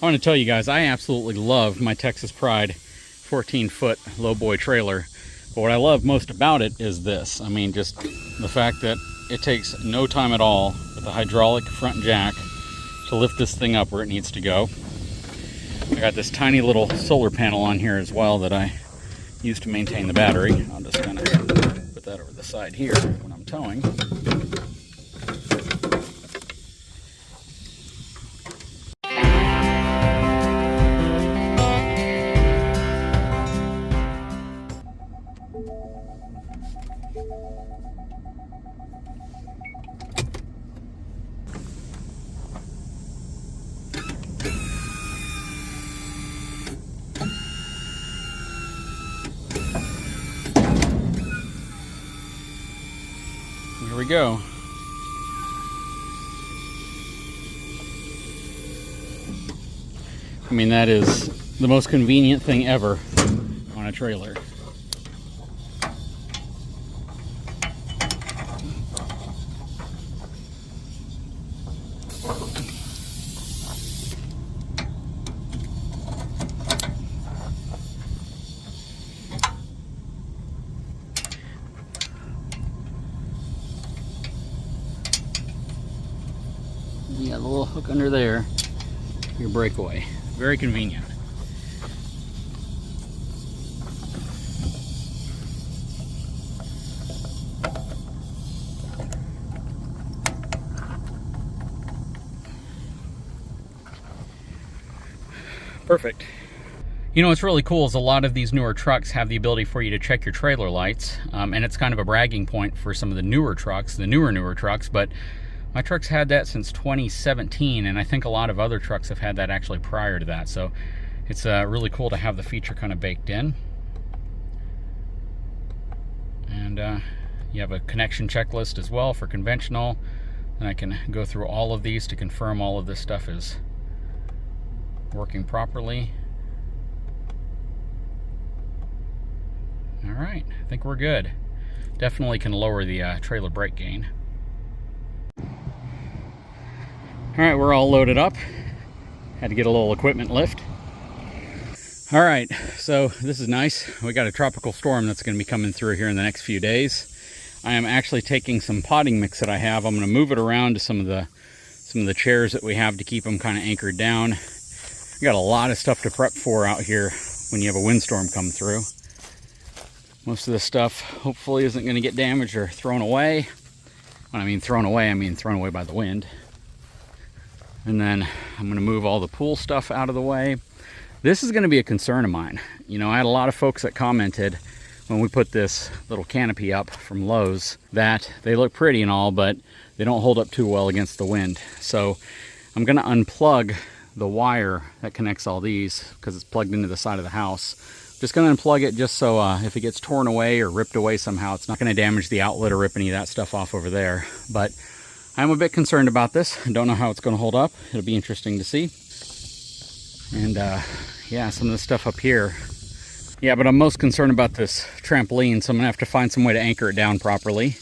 I want to tell you guys, I absolutely love my Texas Pride 14-foot lowboy trailer. But what I love most about it is this. I mean, just the fact that it takes no time at all with the hydraulic front jack to lift this thing up where it needs to go. I got this tiny little solar panel on here as well that I use to maintain the battery. I'll just kind of put that over the side here when I'm towing. Here we go. I mean, that is the most convenient thing ever on a trailer. You got a little hook under there, your breakaway. Very convenient. Perfect. You know what's really cool is a lot of these newer trucks have the ability for you to check your trailer lights, and it's kind of a bragging point for some of the newer trucks, the newer trucks, but my truck's had that since 2017, and I think a lot of other trucks have had that actually prior to that, so it's really cool to have the feature kind of baked in. And you have a connection checklist as well for conventional, and I can go through all of these to confirm all of this stuff is working properly. All right, I think we're good. Definitely can lower the trailer brake gain. All right, we're all loaded up. Had to get a little equipment lift. All right, so this is nice. We got a tropical storm that's going to be coming through here in the next few days. I am actually taking some potting mix that I have. I'm going to move it around to some of the chairs that we have to keep them kind of anchored down. We got a lot of stuff to prep for out here when you have a windstorm come through. Most of this stuff hopefully isn't going to get damaged or thrown away. When I mean thrown away, I mean thrown away by the wind. And then I'm going to move all the pool stuff out of the way. This is going to be a concern of mine. You know, I had a lot of folks that commented when we put this little canopy up from Lowe's that they look pretty and all, but they don't hold up too well against the wind. So I'm going to unplug the wire that connects all these because it's plugged into the side of the house. Just going to unplug it just so if it gets torn away or ripped away somehow, it's not going to damage the outlet or rip any of that stuff off over there. But I'm a bit concerned about this. I don't know how it's going to hold up. It'll be interesting to see. And yeah, some of the stuff up here. Yeah, but I'm most concerned about this trampoline, so I'm going to have to find some way to anchor it down properly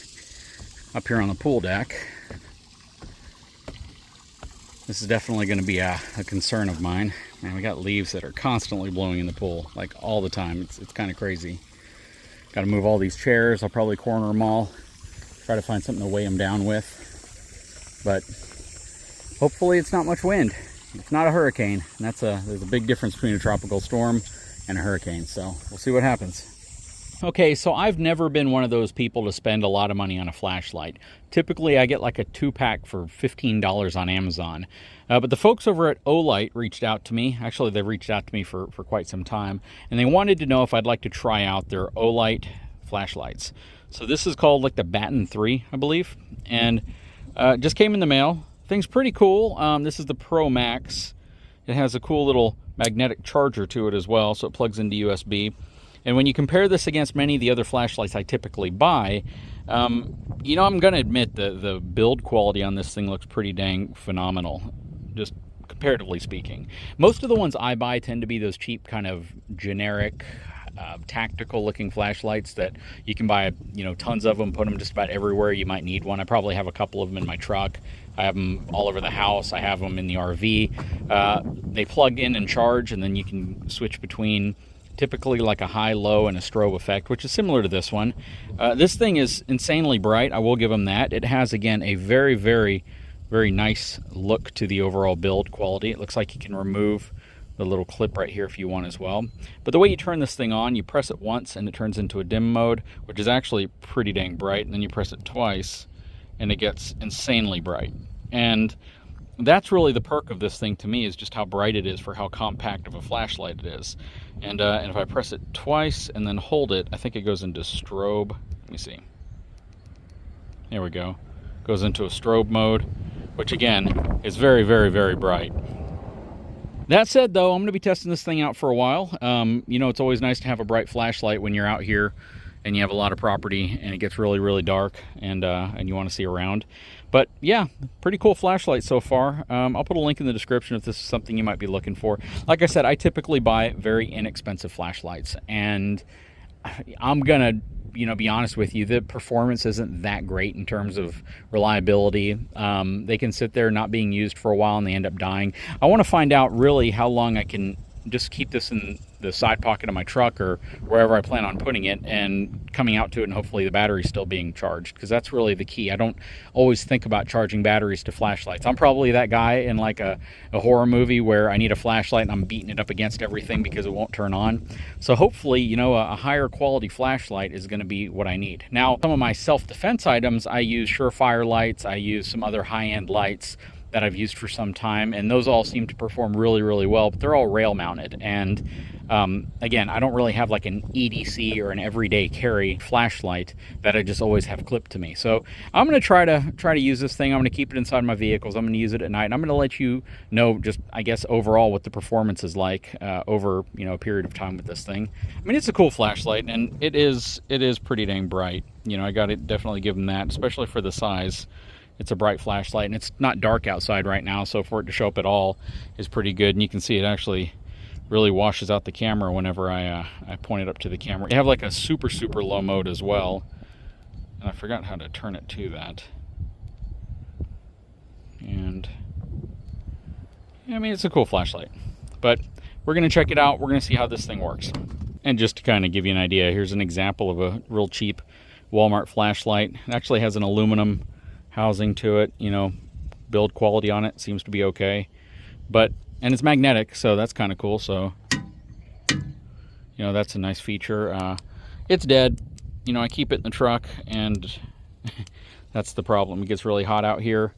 up here on the pool deck. This is definitely going to be a concern of mine. Man, we got leaves that are constantly blowing in the pool, like all the time. It's kind of crazy. Got to move all these chairs. I'll probably corner them all. Try to find something to weigh them down with. But hopefully it's not much wind. It's not a hurricane. And there's a big difference between a tropical storm and a hurricane. So we'll see what happens. Okay, so I've never been one of those people to spend a lot of money on a flashlight. Typically, I get like a 2-pack for $15 on Amazon. But the folks over at OLight reached out to me. Actually, they've reached out to me for quite some time. And they wanted to know if I'd like to try out their OLight flashlights. So this is called like the Baton3, I believe. And just came in the mail. Thing's pretty cool. This is the Pro Max. It has a cool little magnetic charger to it as well, so it plugs into USB. And when you compare this against many of the other flashlights I typically buy, you know, I'm going to admit the build quality on this thing looks pretty dang phenomenal, just comparatively speaking. Most of the ones I buy tend to be those cheap kind of generic tactical looking flashlights that you can buy, you know, tons of them, put them just about everywhere you might need one. I probably have a couple of them in my truck. I have them all over the house. I have them in the RV. They plug in and charge, and then you can switch between typically like a high, low, and a strobe effect, which is similar to this one. This thing is insanely bright. I will give them that. It has, again, a very, very, very nice look to the overall build quality. It looks like you can remove the little clip right here if you want as well. But the way you turn this thing on, you press it once and it turns into a dim mode, which is actually pretty dang bright, and then you press it twice and it gets insanely bright. And that's really the perk of this thing to me, is just how bright it is for how compact of a flashlight it is. And if I press it twice and then hold it, I think it goes into strobe. Let me see. There we go. Goes into a strobe mode, which again is very, very, very bright. That said, though, I'm going to be testing this thing out for a while. You know, it's always nice to have a bright flashlight when you're out here and you have a lot of property and it gets really, really dark and you want to see around. But yeah, pretty cool flashlight so far. I'll put a link in the description if this is something you might be looking for. Like I said, I typically buy very inexpensive flashlights, and I'm gonna, you know, be honest with you, the performance isn't that great in terms of reliability. They can sit there not being used for a while and they end up dying. I want to find out really how long I can just keep this in the side pocket of my truck or wherever I plan on putting it, and coming out to it, and hopefully the battery's still being charged, because that's really the key. I don't always think about charging batteries to flashlights. I'm probably that guy in like a horror movie where I need a flashlight and I'm beating it up against everything because it won't turn on. So hopefully, you know, a higher quality flashlight is going to be what I need. Now, some of my self-defense items, I use Surefire lights, I use some other high-end lights that I've used for some time, and those all seem to perform really, really well, but they're all rail mounted. And again, I don't really have like an EDC or an everyday carry flashlight that I just always have clipped to me. So I'm going to try to use this thing. I'm going to keep it inside my vehicles. I'm going to use it at night, and I'm going to let you know just, I guess, overall what the performance is like over, you know, a period of time with this thing. I mean, it's a cool flashlight, and it is pretty dang bright. You know, I got to definitely give them that, especially for the size. It's a bright flashlight, and it's not dark outside right now, so for it to show up at all is pretty good. And you can see it actually really washes out the camera whenever I point it up to the camera. You have like a super, super low mode as well, and I forgot how to turn it to that. And yeah, I mean, it's a cool flashlight, but we're going to check it out. We're going to see how this thing works. And just to kind of give you an idea, here's an example of a real cheap Walmart flashlight. It actually has an aluminum housing to it, you know, build quality on it seems to be okay, and it's magnetic, so that's kind of cool. So, you know, that's a nice feature. It's dead, you know, I keep it in the truck, and that's the problem. It gets really hot out here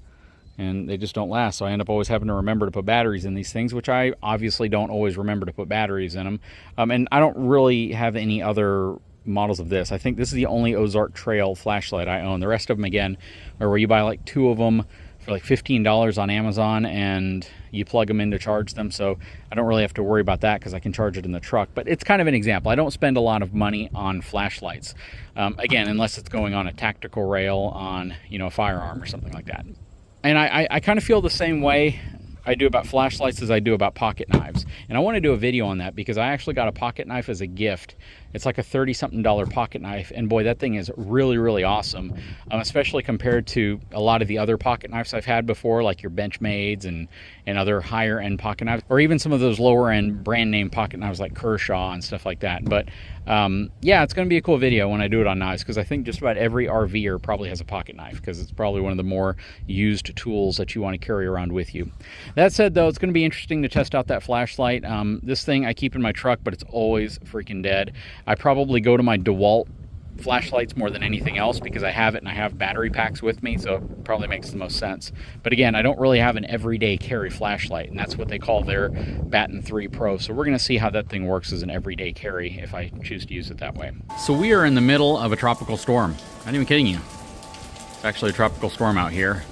and they just don't last, so I end up always having to remember to put batteries in these things, which I obviously don't always remember to put batteries in them. And I don't really have any other models of this. I think this is the only Ozark Trail flashlight I own. The rest of them, again, are where you buy like 2 of them for like $15 on Amazon, and you plug them in to charge them. So I don't really have to worry about that because I can charge it in the truck. But it's kind of an example. I don't spend a lot of money on flashlights, again, unless it's going on a tactical rail on, you know, a firearm or something like that. And I kind of feel the same way I do about flashlights as I do about pocket knives. And I want to do a video on that because I actually got a pocket knife as a gift. It's like a $30-something pocket knife, and boy, that thing is really, really awesome, especially compared to a lot of the other pocket knives I've had before, like your Benchmades and other higher-end pocket knives, or even some of those lower-end brand-name pocket knives like Kershaw and stuff like that. But yeah, it's going to be a cool video when I do it on knives, because I think just about every RVer probably has a pocket knife, because it's probably one of the more used tools that you want to carry around with you. That said, though, it's going to be interesting to test out that flashlight. This thing I keep in my truck, but it's always freaking dead. I probably go to my DeWalt flashlights more than anything else because I have it and I have battery packs with me, so it probably makes the most sense. But again, I don't really have an everyday carry flashlight, and that's what they call their Baton 3 Pro. So we're going to see how that thing works as an everyday carry if I choose to use it that way. So we are in the middle of a tropical storm. Not even kidding you. It's actually a tropical storm out here.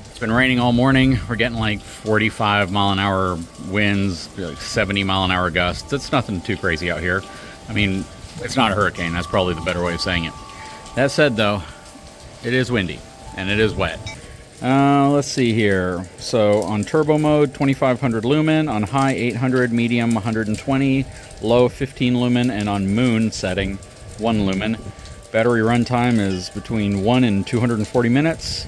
It's been raining all morning. We're getting like 45-mile-an-hour winds, like 70-mile-an-hour gusts. It's nothing too crazy out here. I mean, it's not a hurricane. That's probably the better way of saying it. That said, though, it is windy and it is wet. Let's see here. So on turbo mode, 2500 lumen, on high 800, medium 120, low 15 lumen, and on moon setting 1 lumen. Battery runtime is between 1 and 240 minutes,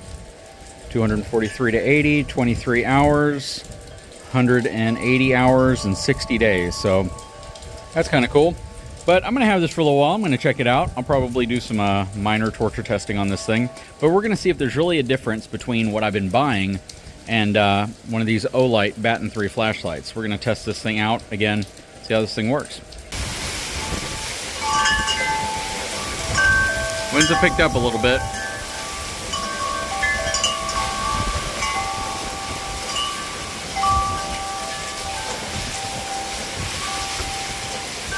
243 to 80, 23 hours, 180 hours, and 60 days. So that's kind of cool. But I'm going to have this for a little while. I'm going to check it out. I'll probably do some minor torture testing on this thing. But we're going to see if there's really a difference between what I've been buying and one of these OLight Baton3 flashlights. We're going to test this thing out again, see how this thing works. Winds have picked up a little bit.